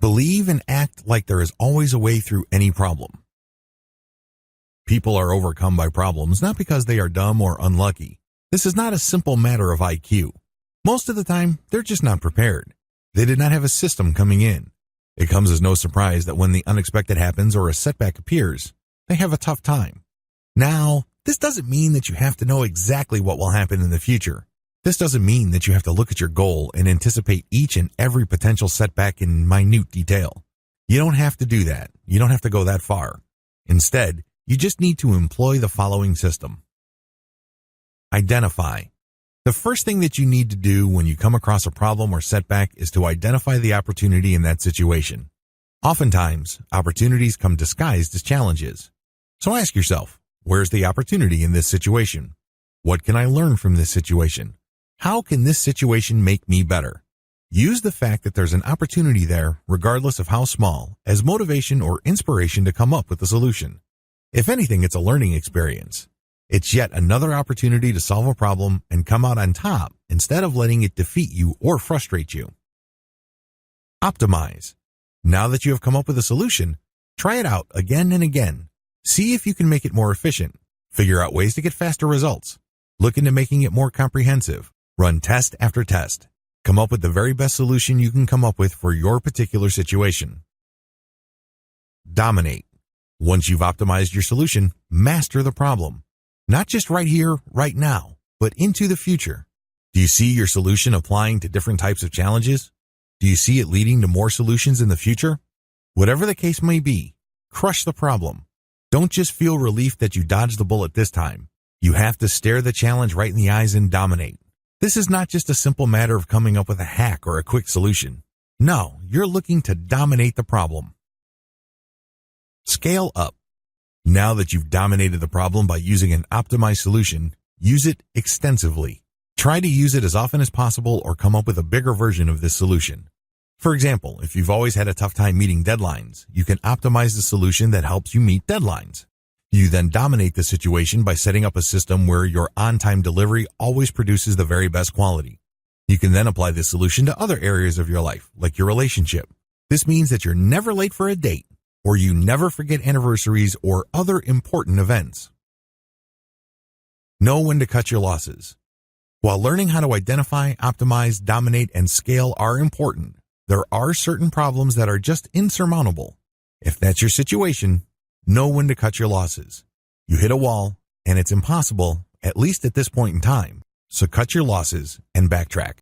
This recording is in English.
Believe and act like there is always a way through any problem. People are overcome by problems not because they are dumb or unlucky. This is not a simple matter of IQ. Most of the time, they're just not prepared. They did not have a system coming in. It comes as no surprise that when the unexpected happens or a setback appears, they have a tough time. Now, this doesn't mean that you have to know exactly what will happen in the future. This doesn't mean that you have to look at your goal and anticipate each and every potential setback in minute detail. You don't have to do that. You don't have to go that far. Instead, you just need to employ the following system. Identify. The first thing that you need to do when you come across a problem or setback is to identify the opportunity in that situation. Oftentimes, opportunities come disguised as challenges. So ask yourself, where's the opportunity in this situation? What can I learn from this situation? How can this situation make me better? Use the fact that there's an opportunity there, regardless of how small, as motivation or inspiration to come up with a solution. If anything, it's a learning experience. It's yet another opportunity to solve a problem and come out on top instead of letting it defeat you or frustrate you. Optimize. Now that you have come up with a solution, try it out again and again. See if you can make it more efficient. Figure out ways to get faster results. Look into making it more comprehensive. Run test after test. Come up with the very best solution you can come up with for your particular situation. Dominate. Once you've optimized your solution, master the problem. Not just right here, right now, but into the future. Do you see your solution applying to different types of challenges? Do you see it leading to more solutions in the future? Whatever the case may be, crush the problem. Don't just feel relief that you dodged the bullet this time. You have to stare the challenge right in the eyes and dominate. This is not just a simple matter of coming up with a hack or a quick solution. No, you're looking to dominate the problem. Scale up. Now that you've dominated the problem by using an optimized solution, use it extensively. Try to use it as often as possible or come up with a bigger version of this solution. For example, if you've always had a tough time meeting deadlines, you can optimize the solution that helps you meet deadlines. You then dominate the situation by setting up a system where your on-time delivery always produces the very best quality. You can then apply this solution to other areas of your life, like your relationship. This means that you're never late for a date, or you never forget anniversaries or other important events. Know when to cut your losses. While learning how to identify, optimize, dominate, and scale are important, there are certain problems that are just insurmountable. If that's your situation, know when to cut your losses. You hit a wall, and it's impossible, at least at this point in time, so cut your losses and backtrack.